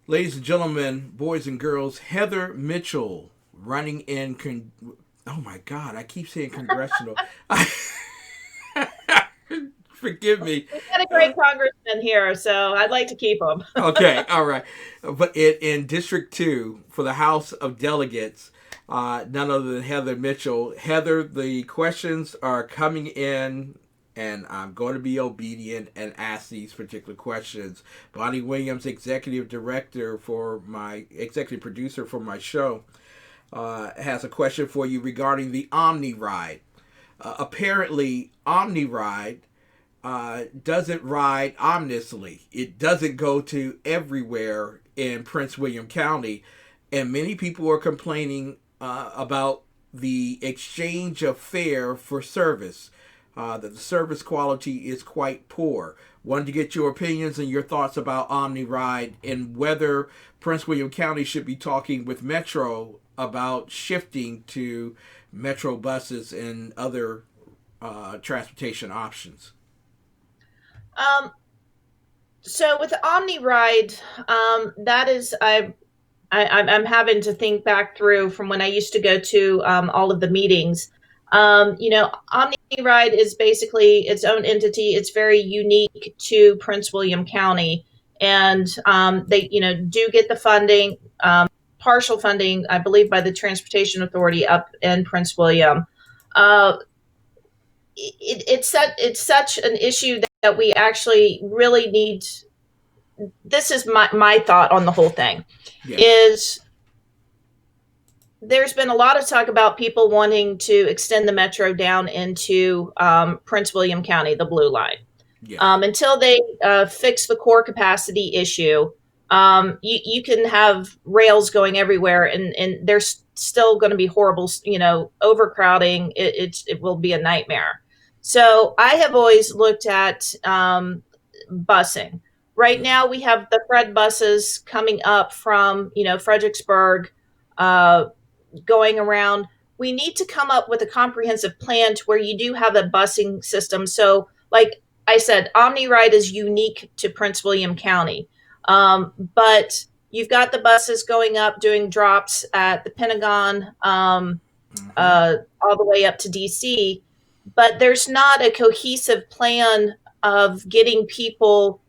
Ladies and gentlemen, boys and girls, Heather Mitchell running in. Oh my God, I keep saying congressional. Forgive me. We've got a great congressman here, so I'd like to keep him. Okay, all right. But in District 2 for the House of Delegates, none other than Heather Mitchell. Heather, the questions are coming in, and I'm going to be obedient and ask these particular questions. Bonnie Williams, executive producer for my show, has a question for you regarding the Omni Ride. Apparently, Omni Ride doesn't ride ominously. It doesn't go to everywhere in Prince William County, and many people are complaining about the exchange of fare for service. That the service quality is quite poor. Wanted to get your opinions and your thoughts about Omni Ride and whether Prince William County should be talking with Metro about shifting to Metro buses and other transportation options. So with the Omni Ride, that is I'm having to think back through from when I used to go to all of the meetings. Omni Ride is basically its own entity. It's very unique to Prince William County, and they do get the funding, partial funding, I believe, by the Transportation Authority up in Prince William. Uh, it's such an issue that we actually really need. This is my thought on the whole thing. Yeah. Is there's been a lot of talk about people wanting to extend the metro down into Prince William County, the blue line. Yeah. Until they fix the core capacity issue, you can have rails going everywhere, and there's still going to be horrible, overcrowding. It will be a nightmare. So I have always looked at busing. Right now, we have the Fred buses coming up from, Fredericksburg, going around. We need to come up with a comprehensive plan to where you do have a busing system. So, like I said, Omni Ride is unique to Prince William County. But you've got the buses going up, doing drops at the Pentagon, all the way up to DC. But there's not a cohesive plan of getting people,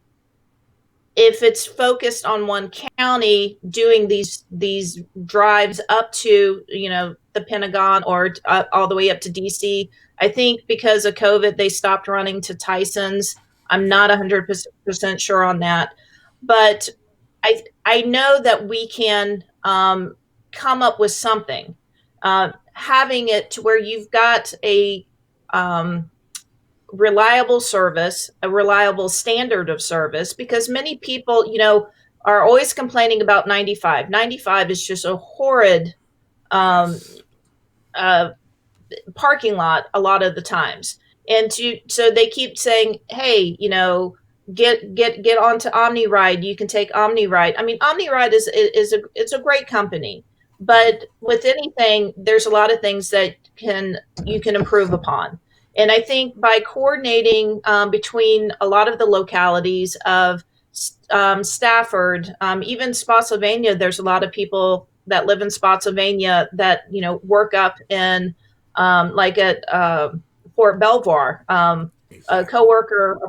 if it's focused on one county, doing these drives up to the Pentagon or all the way up to DC. I think because of COVID, they stopped running to Tyson's. I'm not 100% sure on that, but I know that we can come up with something, having it to where you've got a reliable service, a reliable standard of service, because many people, are always complaining about 95. 95 is just a horrid parking lot a lot of the times. And so they keep saying, hey, get onto Omni Ride. You can take Omni Ride. I mean, Omni Ride is it's a great company, but with anything, there's a lot of things that you can improve upon. And I think by coordinating between a lot of the localities of Stafford, even Spotsylvania, there's a lot of people that live in Spotsylvania that, work up in like at Fort Belvoir. A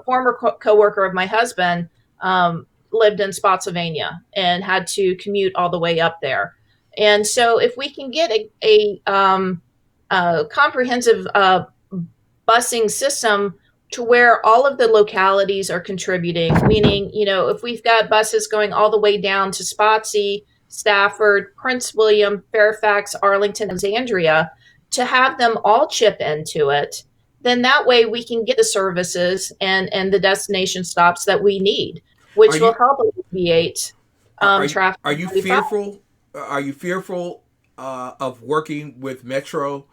former coworker of my husband lived in Spotsylvania and had to commute all the way up there. And so if we can get a comprehensive busing system to where all of the localities are contributing, meaning, if we've got buses going all the way down to Spotsy, Stafford, Prince William, Fairfax, Arlington, Alexandria, to have them all chip into it, then that way we can get the services and the destination stops that we need, Are which will you help alleviate traffic are on you 95. fearful? Are you fearful of working with Metro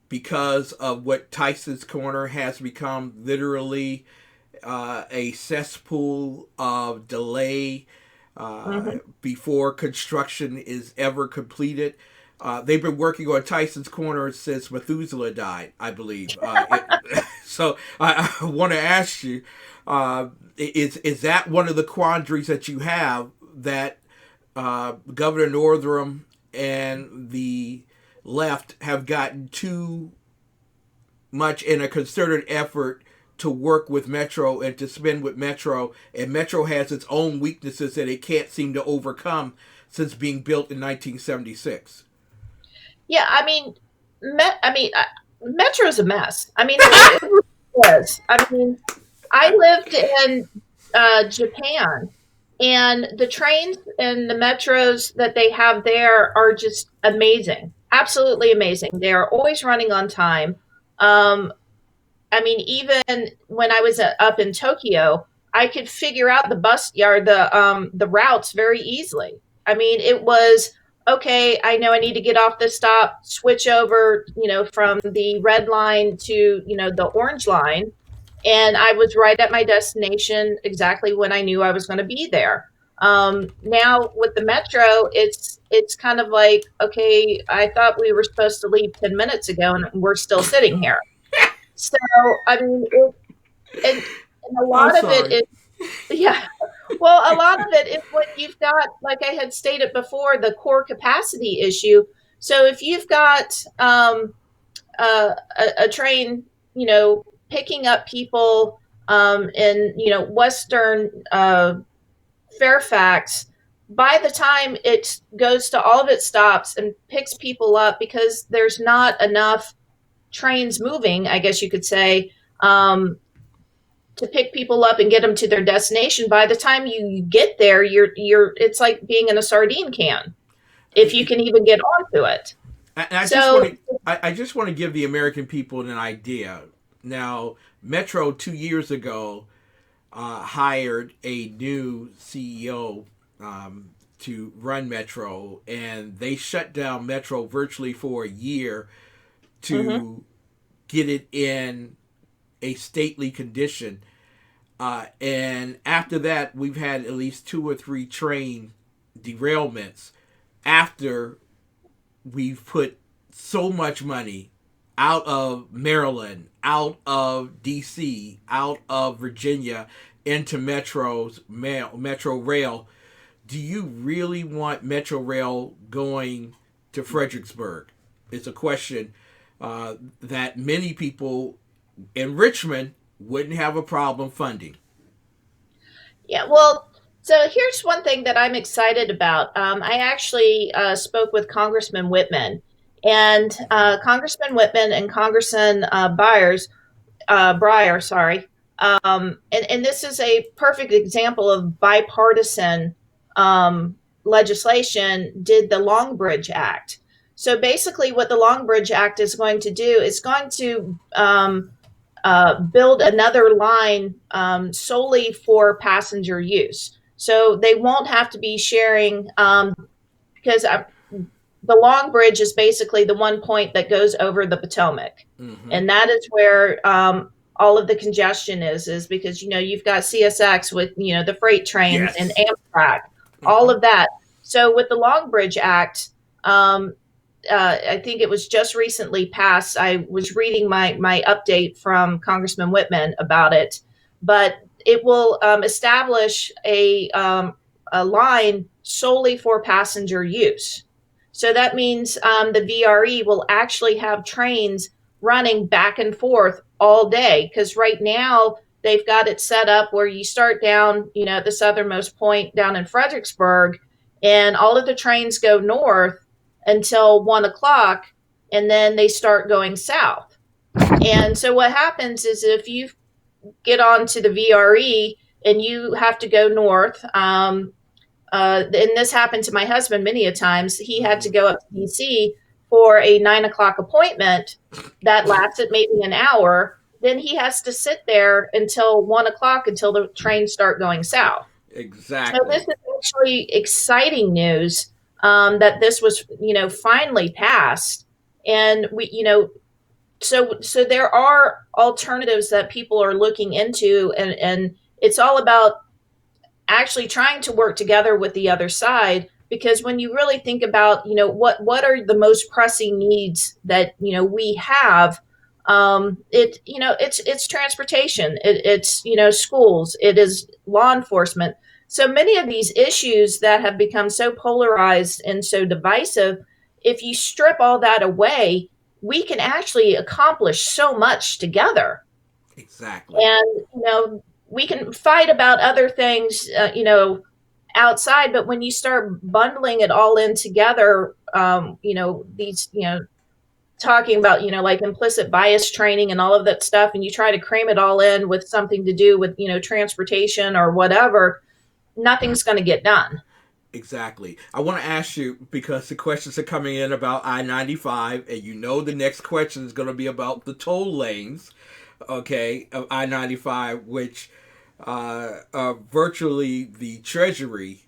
because of what Tyson's Corner has become, literally a cesspool of delay before construction is ever completed? They've been working on Tyson's Corner since Methuselah died, I believe. So I want to ask you, is that one of the quandaries that you have, that Governor Northam and the left have gotten too much in a concerted effort to work with Metro and to spend with Metro, and Metro has its own weaknesses that it can't seem to overcome since being built in 1976? Yeah, I mean, Metro's a mess. I mean, it really is. I mean, I lived in Japan, and the trains and the metros that they have there are just amazing, absolutely amazing. They are always running on time. Um, I mean, even when I was up in Tokyo, I could figure out the bus yard, the routes very easily. I mean, it was okay. I know I need to get off this stop, switch over, from the red line to the orange line, and I was right at my destination exactly when I knew I was going to be there. Now with the metro, it's kind of like, okay, I thought we were supposed to leave 10 minutes ago, and we're still sitting here. So, I mean, and a I'm lot of it sorry. is, yeah. Well, a lot of it is when you've got, like I had stated before, the core capacity issue. So if you've got a train, picking up people in, Western Fairfax, by the time it goes to all of its stops and picks people up, because there's not enough trains moving, I guess you could say, to pick people up and get them to their destination. By the time you get there, it's like being in a sardine can, if you can even get onto it. And I just want So, to I just want to give the American people an idea. Now, Metro 2 years ago hired a new CEO to run Metro, and they shut down Metro virtually for a year to get it in a stately condition. And after that, we've had at least 2 or 3 train derailments after we've put so much money out of Maryland, out of DC, out of Virginia into Metro Rail. Do you really want Metro Rail going to Fredericksburg? It's a question that many people in Richmond wouldn't have a problem funding. yeah, well, so here's one thing that I'm excited about. I actually spoke with Congressman Whitman, and Congressman Whitman and Congressman Breyer, sorry. And this is a perfect example of bipartisan legislation, did the Long Bridge Act. So basically, what the Long Bridge Act is going to do is going to build another line solely for passenger use. So they won't have to be sharing, because the Long Bridge is basically the one point that goes over the Potomac. And that is where all of the congestion is because, you've got CSX with, the freight trains and Amtrak, all of that. So with the Long Bridge Act, I think it was just recently passed. I was reading my update from Congressman Whitman about it, but it will establish a line solely for passenger use. So that means the VRE will actually have trains running back and forth all day, because right now they've got it set up where you start down, at the southernmost point down in Fredericksburg, and all of the trains go north until 1 o'clock, and then they start going south. And so what happens is, if you get onto the VRE and you have to go north, and this happened to my husband many a times, he had to go up to DC for a 9 o'clock appointment that lasted maybe an hour. then he has to sit there until 1 o'clock until the trains start going south. So this Exactly. is actually exciting news, that this was, finally passed, and so there are alternatives that people are looking into, and it's all about actually trying to work together with the other side, because when you really think about, what are the most pressing needs that we have, it's transportation, it's schools, it is law enforcement. So many of these issues that have become so polarized and so divisive, if you strip all that away, we can actually accomplish so much together. Exactly. And we can fight about other things, outside, but when you start bundling it all in together, these, talking about, like implicit bias training and all of that stuff, and you try to cram it all in with something to do with, transportation or whatever, nothing's going to get done. Exactly. I want to ask you, because the questions are coming in about I-95, and the next question is going to be about the toll lanes, okay, of I-95, which are virtually the treasury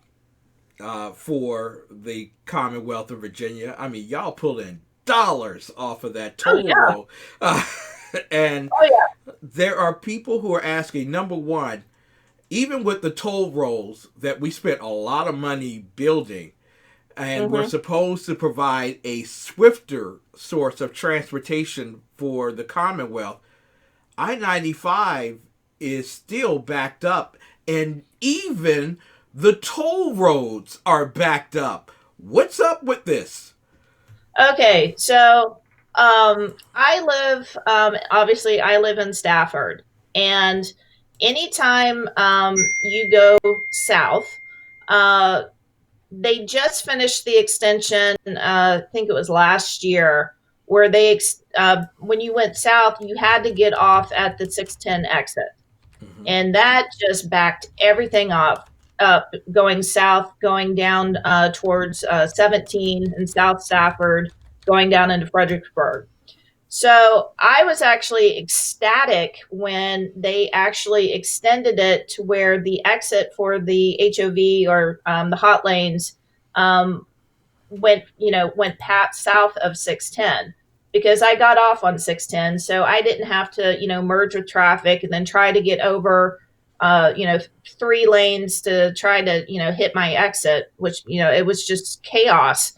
for the Commonwealth of Virginia. I mean, y'all pull in dollars off of that Oh toll yeah. roll. And Oh yeah. there are people who are asking, number one, even with the toll rolls that we spent a lot of money building, and we're Mm-hmm. supposed to provide a swifter source of transportation for the Commonwealth, I 95 is still backed up, and even the toll roads are backed up. What's up with this? Okay, so obviously, I live in Stafford, and anytime you go south, uh, they just finished the extension, I think it was last year, where when you went south, you had to get off at the 610 exit, Mm-hmm. and that just backed everything up going south, going down towards 17 in South Stafford, going down into Fredericksburg. So I was actually ecstatic when they actually extended it to where the exit for the HOV, or the hot lanes, um, went past south of 610, because I got off on 610, so I didn't have to merge with traffic and then try to get over, uh, you know 3 lanes to try to hit my exit, which it was just chaos.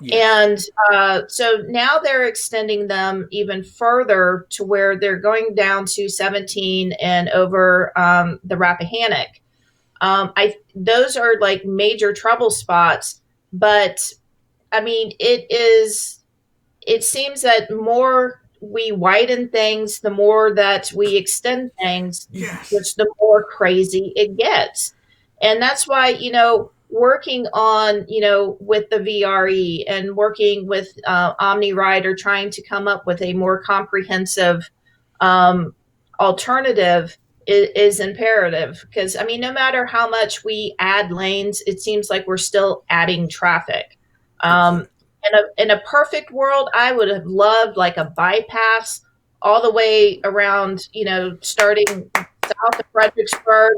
Yes. And so now they're extending them even further to where they're going down to 17 and over the Rappahannock. I Those are like major trouble spots, but I mean, it seems that more we widen things, the more that we extend things, Yes. which the more crazy it gets. And that's why, working on, with the VRE and working with OmniRide, or trying to come up with a more comprehensive um, alternative is imperative. Because, I mean, no matter how much we add lanes, it seems like we're still adding traffic. Um, Exactly. in a perfect world, I would have loved like a bypass all the way around, starting south of Fredericksburg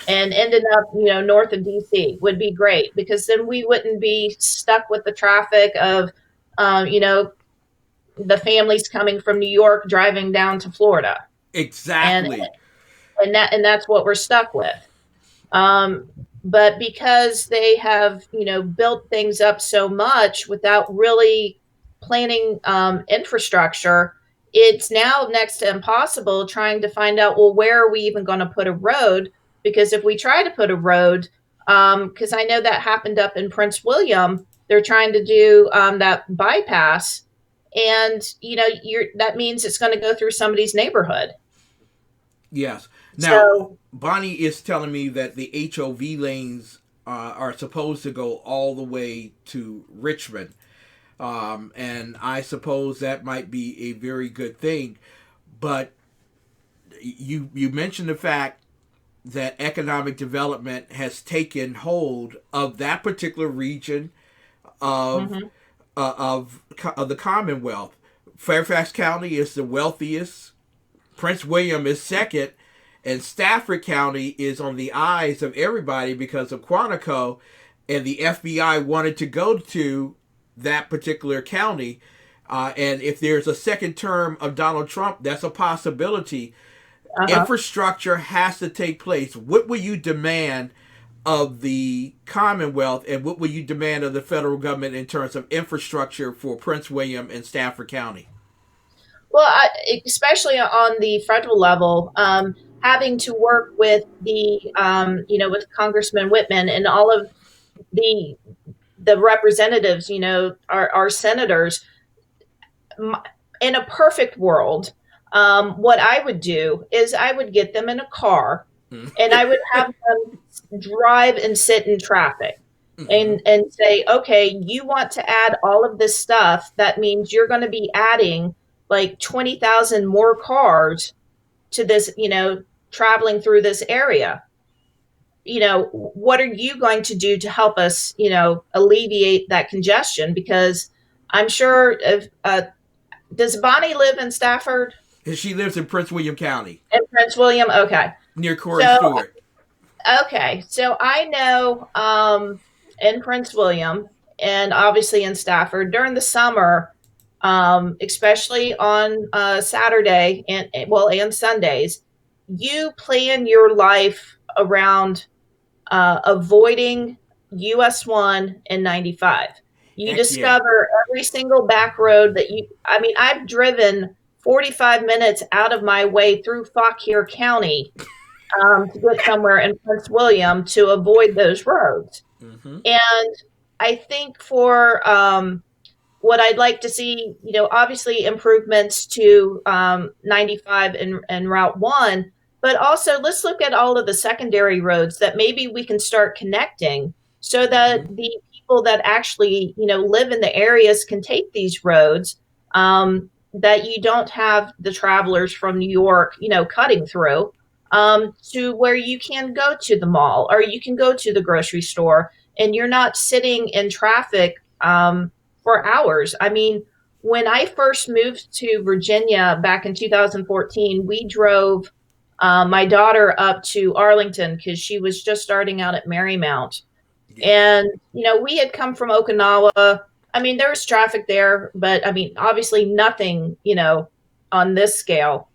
and ending up, north of DC would be great, because then we wouldn't be stuck with the traffic of, the families coming from New York driving down to Florida, and Exactly. that's what we're stuck with. Um, but because they have, built things up so much without really planning infrastructure, it's now next to impossible trying to find out, well, where are we even going to put a road? Because if we try to put a road, because I know that happened up in Prince William, they're trying to do that bypass, and that means it's going to go through somebody's neighborhood. Yes. Now, So Bonnie is telling me that the HOV lanes are supposed to go all the way to Richmond. And I suppose that might be a very good thing. But you mentioned the fact that economic development has taken hold of that particular region of mhm. of the Commonwealth. Fairfax County is the wealthiest Prince William is second, and Stafford County is on the eyes of everybody because of Quantico, and the FBI wanted to go to that particular county. And if there's a second term of Donald Trump, that's a possibility. Infrastructure has to take place. What will you demand of the Commonwealth, and what will you demand of the federal government in terms of infrastructure for Prince William and Stafford County? Well, especially on the federal level, having to work with with Congressman Whitman and all of the representatives, our senators. In a perfect world, what I would do is I would get them in a car, and I would have them drive and sit in traffic. And say, okay, you want to add all of this stuff. That means you're going to be adding like 20,000 more cars to this, traveling through this area. What are you going to do to help us, alleviate that congestion? Because I'm sure if, does Bonnie live in Stafford? She lives in Prince William County. In Prince William? Okay. Near Corey Stewart. Okay. So I know in Prince William and obviously in Stafford during the summer, especially on Saturday and Sundays, you plan your life around avoiding US 1 and 95. You discover every single back road I've driven 45 minutes out of my way through Fauquier County to get somewhere in Prince William to avoid those roads. And I think for what I'd like to see, obviously improvements to 95 and Route 1, but also let's look at all of the secondary roads that maybe we can start connecting so that the people that actually, live in the areas can take these roads, that you don't have the travelers from New York, cutting through, to where you can go to the mall or you can go to the grocery store and you're not sitting in traffic for hours. I mean, when I first moved to Virginia back in 2014, we drove my daughter up to Arlington because she was just starting out at Marymount. And, we had come from Okinawa. I mean, there was traffic there, but obviously nothing, on this scale.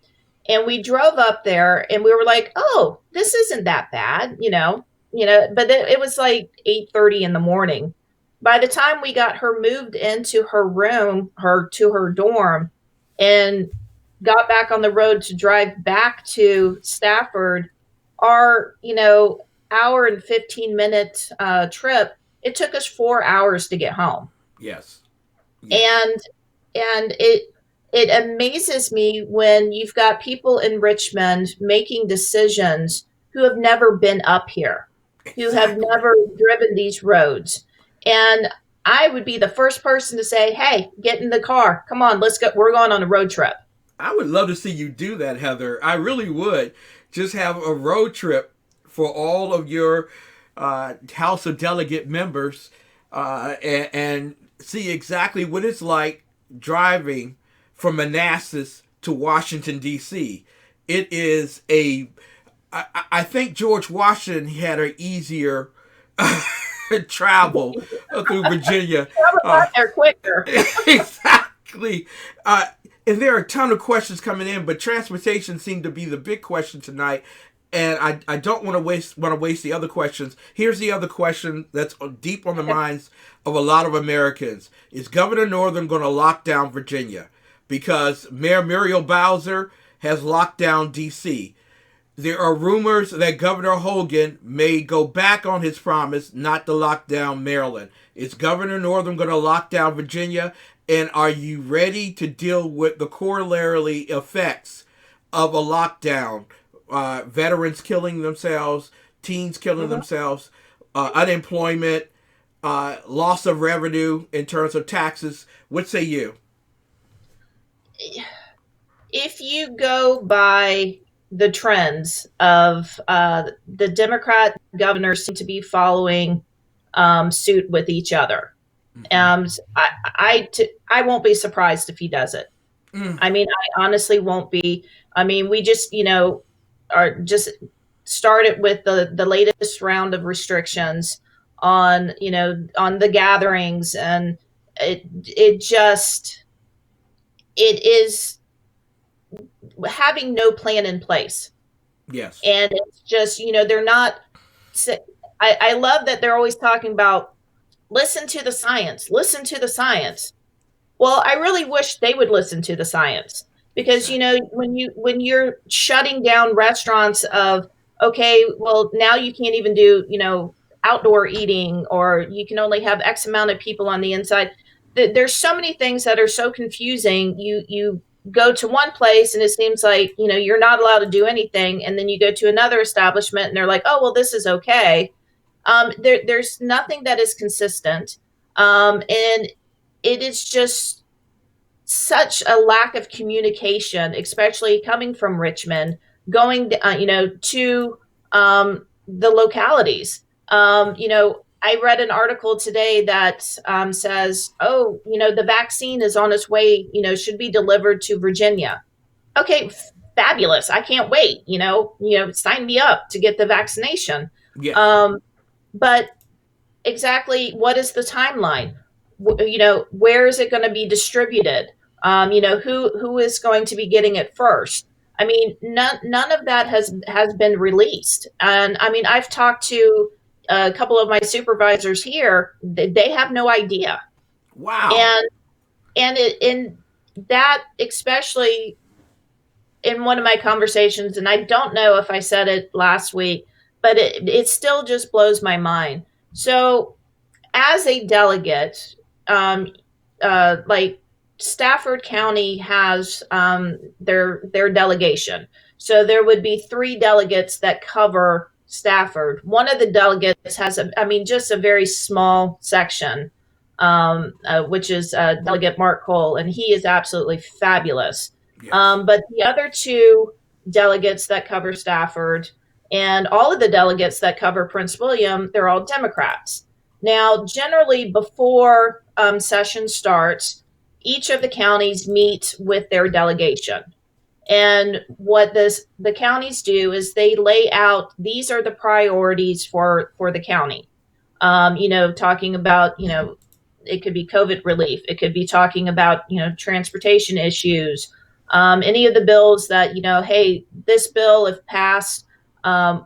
And we drove up there and we were like, oh, this isn't that bad, but it was like 8:30 in the morning. By the time we got her moved into her room, to her dorm, and got back on the road to drive back to Stafford, our, hour and 15-minute trip, it took us 4 hours to get home. Yes. And it amazes me when you've got people in Richmond making decisions who have never been up here, who have never driven these roads. And I would be the first person to say, hey, get in the car. Come on, let's go. We're going on a road trip. I would love to see you do that, Heather. I really would. Just have a road trip for all of your House of Delegate members and see exactly what it's like driving from Manassas to Washington, D.C. It is I think George Washington had an easier travel through Virginia. They're quicker. Exactly. And there are a ton of questions coming in, but transportation seemed to be the big question tonight. And I don't want to waste the other questions. Here's the other question that's deep on the minds of a lot of Americans. Is Governor Northam going to lock down Virginia? Because Mayor Muriel Bowser has locked down D.C. There are rumors that Governor Hogan may go back on his promise not to lock down Maryland. Is Governor Northam going to lock down Virginia? And are you ready to deal with the corollary effects of a lockdown? Veterans killing themselves, teens killing themselves, unemployment, loss of revenue in terms of taxes. What say you? If you go by the trends of the Democrat governors seem to be following suit with each other. I won't be surprised if he does it. I mean, I honestly won't be. I mean, we just, are just started with the latest round of restrictions on, on the gatherings, and it just it is having no plan in place. Yes. And it's just, they're not. I love that they're always talking about listen to the science, listen to the science. Well, I really wish they would listen to the science, because Exactly. when you're shutting down restaurants of, okay, well, now you can't even do, outdoor eating, or you can only have X amount of people on the inside. There's so many things that are so confusing. You go to one place and it seems like, you're not allowed to do anything, and then you go to another establishment and they're like, oh, well, this is okay. There's nothing that is consistent. And it is just such a lack of communication, especially coming from Richmond, going, to the localities. I read an article today that says, oh, the vaccine is on its way, should be delivered to Virginia. Okay, fabulous. I can't wait. Sign me up to get the vaccination. Yes. Um, but exactly what is the timeline? Where is it going to be distributed? Who is going to be getting it first? I mean, none of that has been released. And I mean, I've talked to a couple of my supervisors here. They have no idea. Wow. And in that, especially in one of my conversations, and I don't know if I said it last week, but it still just blows my mind. So as a delegate, um, like Stafford County has their delegation. So there would be 3 delegates that cover Stafford. One of the delegates has, just a very small section, which is Delegate Mark Cole, and he is absolutely fabulous. Yes. But the other 2 delegates that cover Stafford, and all of the delegates that cover Prince William, they're all Democrats. Now, generally, before session starts, each of the counties meet with their delegation. And what the counties do is they lay out, these are the priorities for the county. Talking about, it could be COVID relief. It could be talking about, transportation issues. Any of the bills that, hey, this bill, if passed,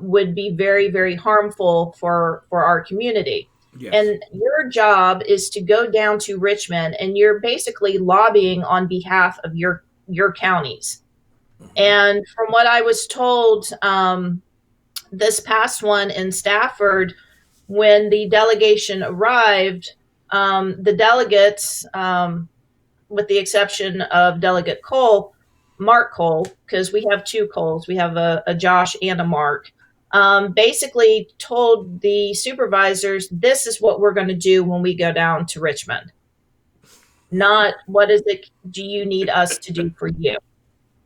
would be very, very harmful for our community. Yes. And your job is to go down to Richmond, and you're basically lobbying on behalf of your counties. Mm-hmm. And from what I was told, this past one in Stafford, when the delegation arrived, the delegates, with the exception of Delegate Cole, Mark Cole, because we have 2 Coles, we have a Josh and a Mark, basically told the supervisors, this is what we're going to do when we go down to Richmond. Not what is it do you need us to do for you?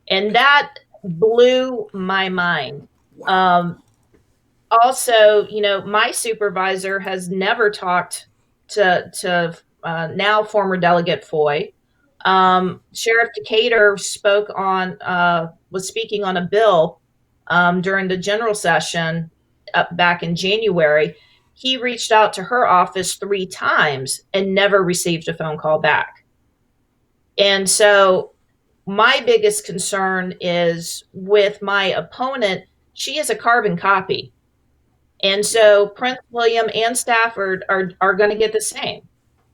And that blew my mind. Wow. Also, my supervisor has never talked to now former Delegate Foy. Sheriff Decatur was speaking on a bill during the general session back in January. He reached out to her office 3 times and never received a phone call back. And so my biggest concern is with my opponent. She is a carbon copy. And so Prince William and Stafford are going to get the same.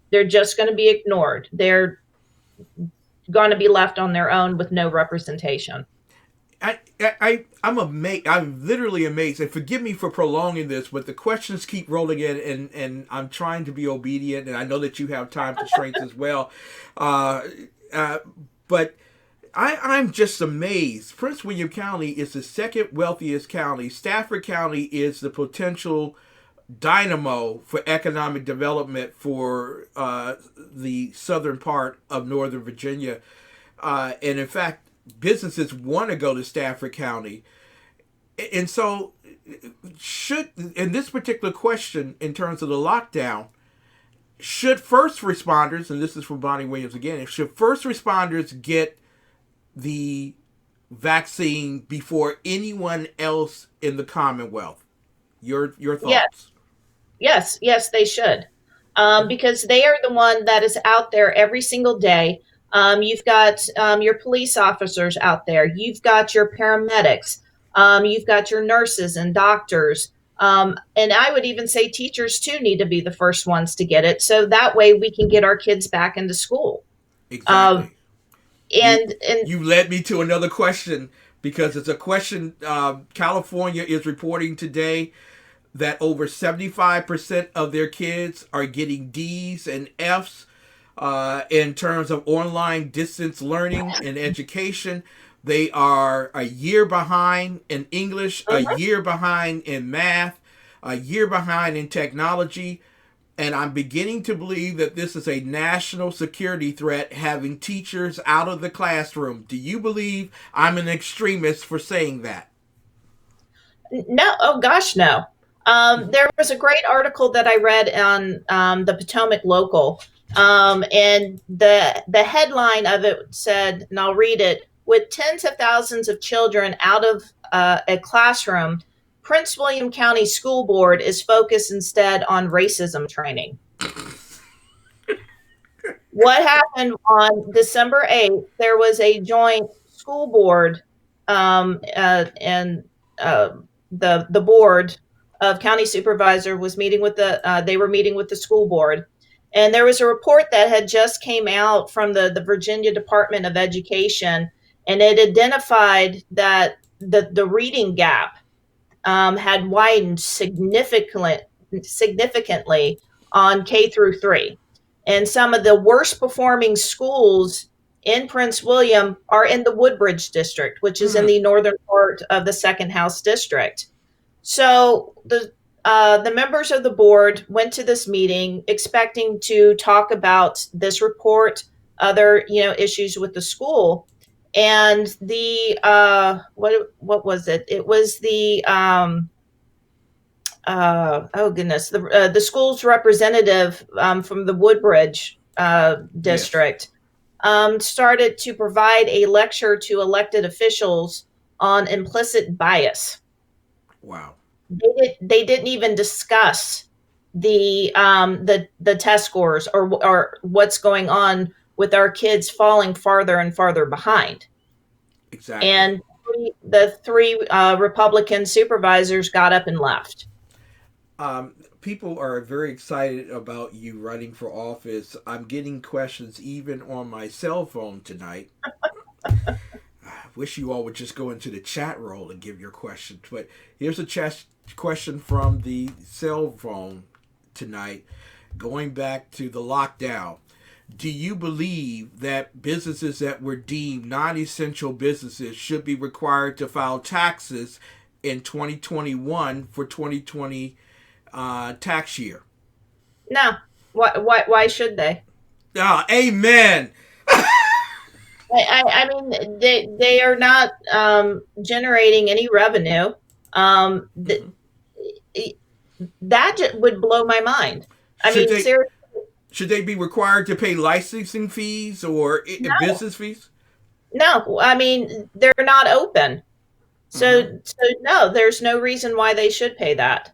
They're just going to be ignored. They're going to be left on their own with no representation. I'm amazed. I'm literally amazed. And forgive me for prolonging this, but the questions keep rolling in, and I'm trying to be obedient. And I know that you have time constraints as well. But I'm just amazed. Prince William County is the second wealthiest county. Stafford County is the potential dynamo for economic development for the southern part of Northern Virginia. And in fact, businesses want to go to Stafford County. And so, in this particular question, in terms of the lockdown, should first responders, and this is from Bonnie Williams again, should first responders get the vaccine before anyone else in the Commonwealth. Your thoughts? Yes, they should, because they are the one that is out there every single day. You've got your police officers out there. You've got your paramedics. You've got your nurses and doctors. And I would even say teachers too need to be the first ones to get it, so that way we can get our kids back into school. Exactly. And you led me to another question, because it's a question. California is reporting today that over 75% of their kids are getting D's and F's in terms of online distance learning and education. They are a year behind in English, a year behind in math, a year behind in technology. And I'm beginning to believe that this is a national security threat, having teachers out of the classroom. Do you believe I'm an extremist for saying that? no, oh gosh, no. There was a great article that I read on the Potomac Local, and the headline of it said, and I'll read it: with tens of thousands of children out of a classroom, Prince William County School Board is focused instead on racism training. What happened on December 8th? There was a joint school board, and the board of county supervisor was meeting with they were meeting with the school board, and there was a report that had just came out from the Virginia Department of Education, and it identified that the reading gap had widened significantly on K through 3. And some of the worst performing schools in Prince William are in the Woodbridge district, which is in the northern part of the Second House district. So the members of the board went to this meeting expecting to talk about this report, other issues with the school, and the what was it? It was the oh goodness, the school's representative from the Woodbridge district started to provide a lecture to elected officials on implicit bias. Wow. They didn't even discuss the test scores or what's going on with our kids falling farther and farther behind. Exactly. And the three Republican supervisors got up and left. People are very excited about you running for office. I'm getting questions even on my cell phone tonight. I wish you all would just go into the chat roll and give your questions. But here's a question from the cell phone tonight, going back to the lockdown. Do you believe that businesses that were deemed non-essential businesses should be required to file taxes in 2021 for 2020 tax year? No. Why should they? Amen. I mean, they are not generating any revenue. That would blow my mind. Seriously. Should they be required to pay licensing fees or business fees? No, I mean, they're not open. So no, there's no reason why they should pay that.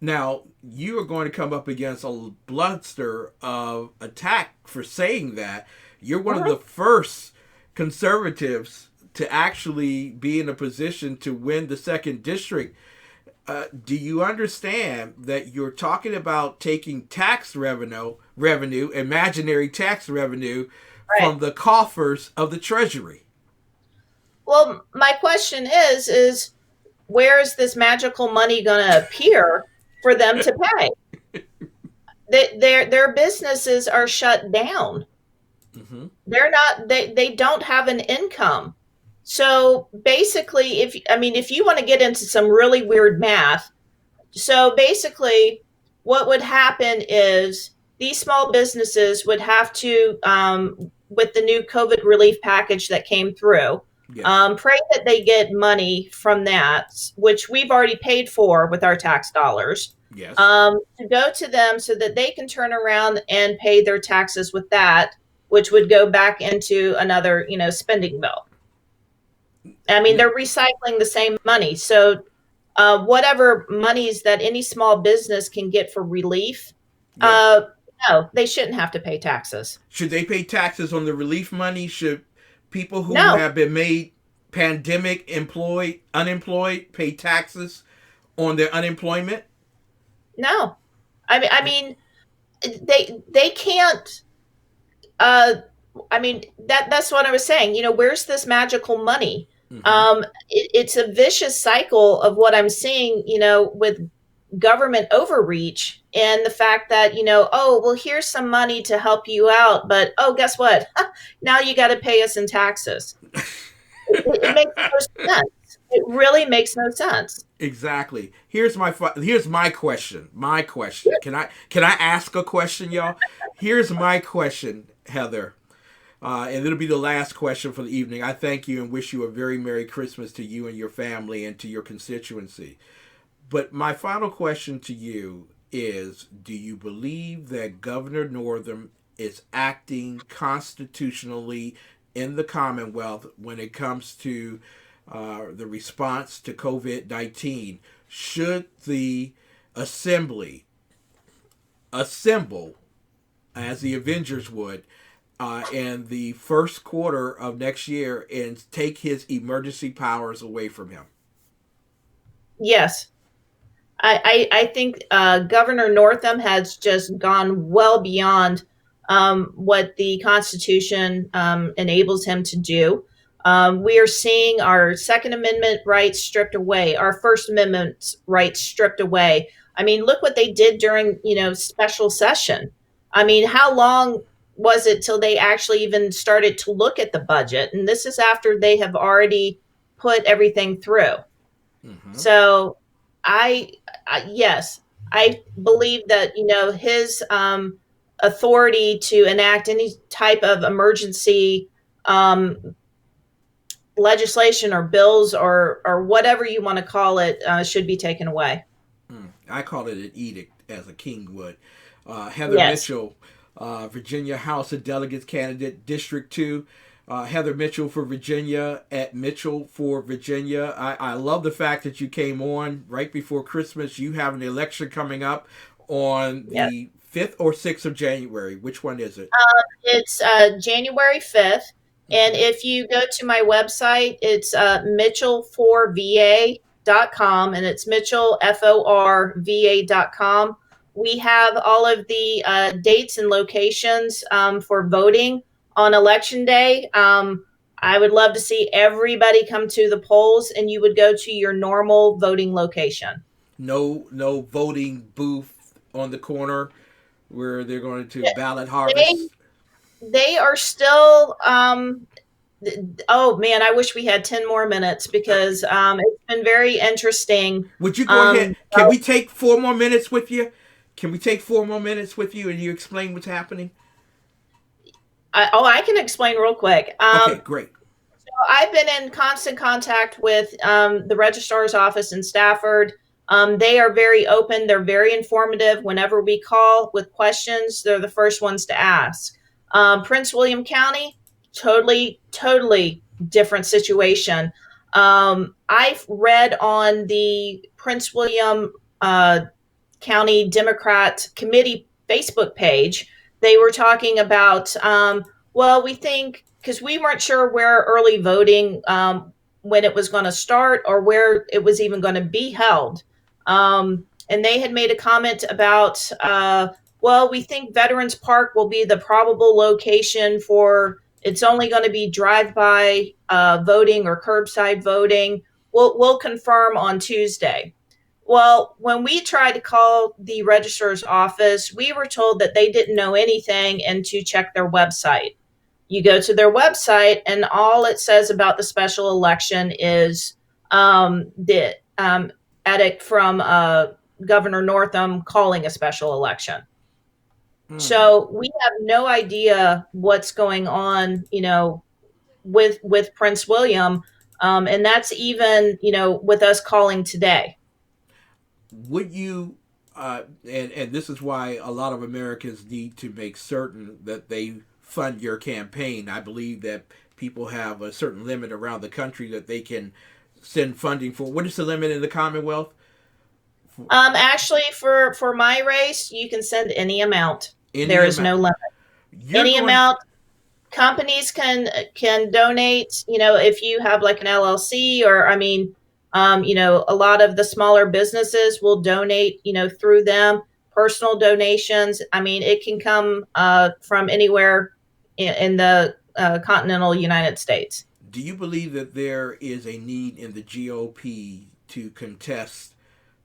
Now, you are going to come up against a bluster of attack for saying that. You're one of the first conservatives to actually be in a position to win the 2nd district. Do you understand that you're talking about taking tax revenue, imaginary tax revenue, from the coffers of the Treasury? Well, my question is where is this magical money going to appear for them to pay? Their businesses are shut down. They're not. They don't have an income. So basically, if you want to get into some really weird math, so basically, what would happen is these small businesses would have to, with the new COVID relief package that came through, pray that they get money from that, which we've already paid for with our tax dollars. To go to them so that they can turn around and pay their taxes with that. which would go back into another, spending bill. I mean, they're recycling the same money. So whatever monies that any small business can get for relief, Yes. no, they shouldn't have to pay taxes. Should they pay taxes on the relief money? Should people who No, have been made pandemic unemployed, pay taxes on their unemployment? no. I mean, they can't. Uh, I mean, that's what I was saying. Where's this magical money? Mm-hmm. It's a vicious cycle of what I'm seeing, with government overreach and the fact that, oh, well, here's some money to help you out, but oh, guess what? Now you got to pay us in taxes. It makes no sense. It really makes no sense. Exactly. Here's my question. My question. Can I ask a question, y'all? Here's my question, Heather. And it'll be the last question for the evening. I thank you and wish you a very Merry Christmas to you and your family and to your constituency. But my final question to you is, do you believe that Governor Northam is acting constitutionally in the Commonwealth when it comes to the response to COVID-19? Should the Assembly assemble, as the Avengers would, in the first quarter of next year and take his emergency powers away from him? Yes. I think Governor Northam has just gone well beyond what the Constitution enables him to do. We are seeing our Second Amendment rights stripped away, our First Amendment rights stripped away. I mean, look what they did during, special session. I mean, how long was it till they actually even started to look at the budget? And this is after they have already put everything through. Mm-hmm. So yes, I believe that, his authority to enact any type of emergency legislation or bills or whatever you want to call it should be taken away. I call it an edict, as a king would. Heather Yes. Mitchell, Virginia House of Delegates candidate, District 2. Heather Mitchell for Virginia at Mitchell for Virginia. I love the fact that you came on right before Christmas. You have an election coming up on Yes. the 5th or 6th of January. Which one is it? It's January 5th. And if you go to my website, it's mitchellforva.com, and it's Mitchell, FORVA.com. We have all of the dates and locations for voting on Election Day. I would love to see everybody come to the polls, and you would go to your normal voting location. No voting booth on the corner where they're going to ballot harvest. They are still oh man, I wish we had 10 more minutes because it's been very interesting. Would you go ahead? Can we take 4 more minutes with you? Can we take 4 more minutes with you and you explain what's happening? I can explain real quick. Okay, great. So I've been in constant contact with the registrar's office in Stafford. They are very open. They're very informative. Whenever we call with questions, they're the first ones to ask. Prince William County, totally different situation. I've read on the Prince William County Democrat Committee Facebook page, they were talking about, well, we think, because we weren't sure where early voting, when it was going to start or where it was even going to be held. And they had made a comment about, well, we think Veterans Park will be the probable location for, it's only going to be drive-by voting or curbside voting. We'll confirm on Tuesday. Well, when we tried to call the registrar's office, we were told that they didn't know anything and to check their website. You go to their website, and all it says about the special election is the edict from Governor Northam calling a special election. So we have no idea what's going on, with Prince William, and that's even, with us calling today. Would you, and this is why a lot of Americans need to make certain that they fund your campaign. I believe that people have a certain limit around the country that they can send funding for. What is the limit in the Commonwealth? Actually, for my race, you can send any amount. Any There is amount. no limit. You're Any going. amount. Companies can donate. If you have like an LLC, or a lot of the smaller businesses will donate. Through them, personal donations. It can come from anywhere in the continental United States. Do you believe that there is a need in the GOP to contest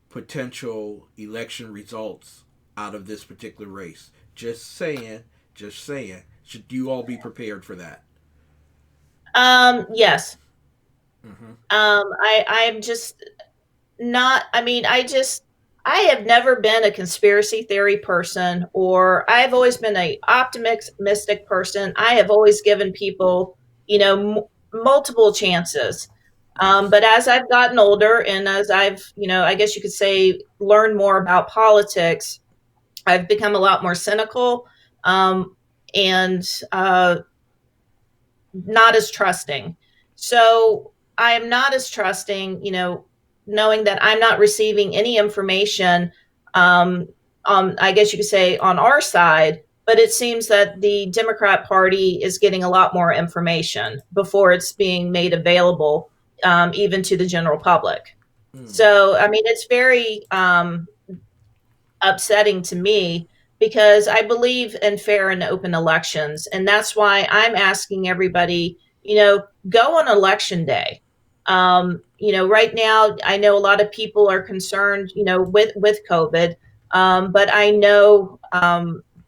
potential election results out of this particular race? Just saying. Just saying. Should you all be prepared for that? Yes. Mm-hmm. I'm just not. I have never been a conspiracy theory person, or I've always been a optimistic person. I have always given people, multiple chances. Yes. But as I've gotten older, and as I've, I guess you could say, learned more about politics, I've become a lot more cynical, and not as trusting. So I am not as trusting, knowing that I'm not receiving any information, I guess you could say, on our side. But it seems that the Democrat Party is getting a lot more information before it's being made available, even to the general public. Mm. So, it's very upsetting to me, because I believe in fair and open elections. And that's why I'm asking everybody, go on election day. Right now, I know a lot of people are concerned, with COVID. But I know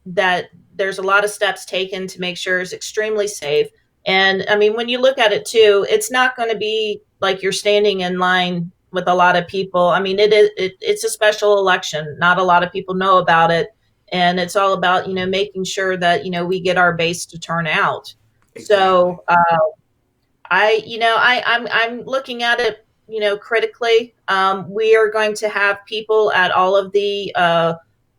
that there's a lot of steps taken to make sure it's extremely safe. And when you look at it too, it's not going to be like you're standing in line with a lot of people. It's a special election. Not a lot of people know about it, and it's all about making sure that we get our base to turn out. Exactly. So I'm looking at it critically. We are going to have people at all of the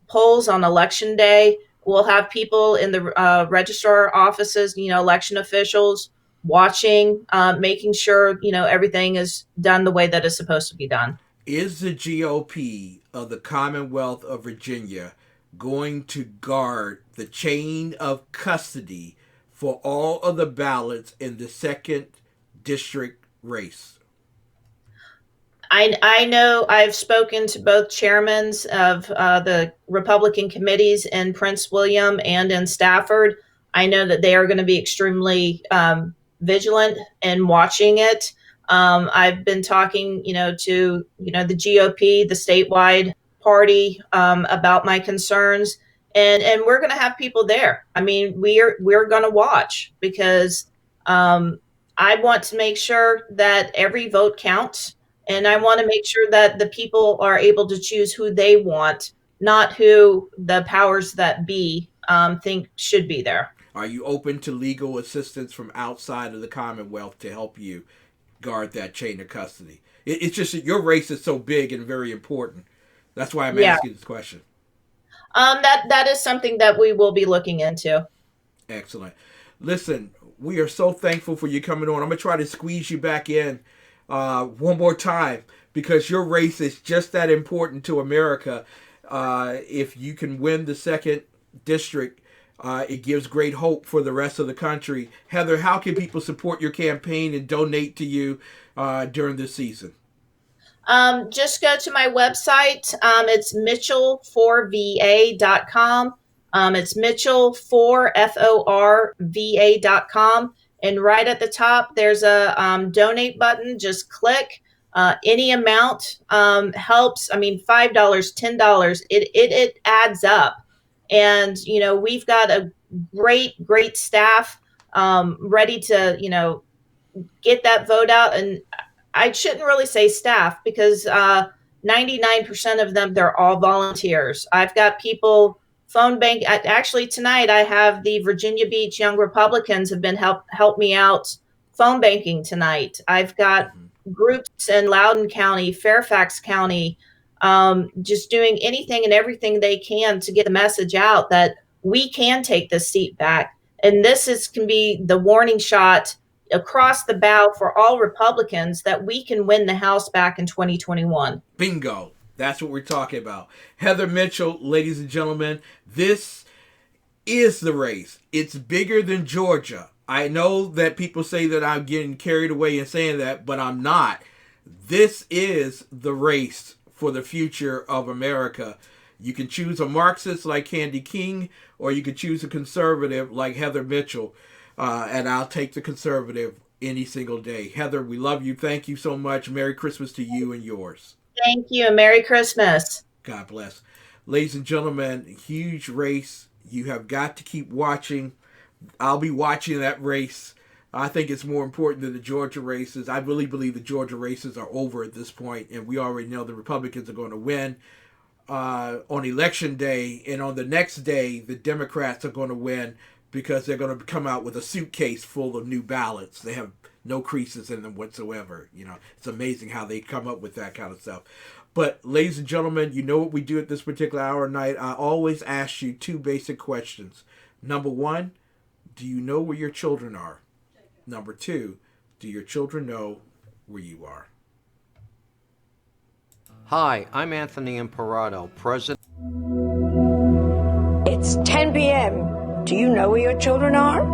polls on election day. We'll have people in the registrar offices, election officials watching, making sure everything is done the way that it's supposed to be done. Is the GOP of the Commonwealth of Virginia going to guard the chain of custody for all of the ballots in the second district race? I know I've spoken to both chairmen of the Republican committees in Prince William and in Stafford. I know that they are going to be extremely vigilant in watching it. I've been talking, to the GOP, the statewide party, about my concerns, and we're going to have people there. We're going to watch, because I want to make sure that every vote counts, and I want to make sure that the people are able to choose who they want, not who the powers that be think should be there. Are you open to legal assistance from outside of the Commonwealth to help you guard that chain of custody? It's just that your race is so big and very important. That's why I'm asking this question. That is something that we will be looking into. Excellent. Listen, we are so thankful for you coming on. I'm going to try to squeeze you back in one more time, because your race is just that important to America. If you can win the second district, it gives great hope for the rest of the country. Heather, how can people support your campaign and donate to you during this season? Just go to my website. It's Mitchell4VA.com. It's Mitchell4FORVA.com. And right at the top, there's a donate button. Just click. Any amount helps. $5, $10, it adds up. And, we've got a great staff ready to, get that vote out. And I shouldn't really say staff, because 99% of them, they're all volunteers. I've got people phone bank. Actually, tonight I have the Virginia Beach Young Republicans have been help me out phone banking tonight. I've got groups in Loudoun County, Fairfax County, just doing anything and everything they can to get the message out that we can take this seat back. And can be the warning shot across the bow for all Republicans that we can win the House back in 2021. Bingo. That's what we're talking about. Heather Mitchell, ladies and gentlemen, this is the race. It's bigger than Georgia. I know that people say that I'm getting carried away in saying that, but I'm not. This is the race for the future of America. You can choose a Marxist like Candy King, or you can choose a conservative like Heather Mitchell, and I'll take the conservative any single day. Heather, we love you. Thank you so much. Merry Christmas to you and yours. Thank you, and Merry Christmas. God bless. Ladies and gentlemen, huge race. You have got to keep watching. I'll be watching that race. I think it's more important than the Georgia races. I really believe the Georgia races are over at this point, and we already know the Republicans are going to win on election day, and on the next day, the Democrats are going to win because they're going to come out with a suitcase full of new ballots. They have no creases in them whatsoever. You know, it's amazing how they come up with that kind of stuff. But, ladies and gentlemen, you know what we do at this particular hour of night. I always ask you two basic questions. Number one, do you know where your children are? Number two, do your children know where you are? Hi, I'm Anthony Imparato, President. It's 10 p.m. Do you know where your children are?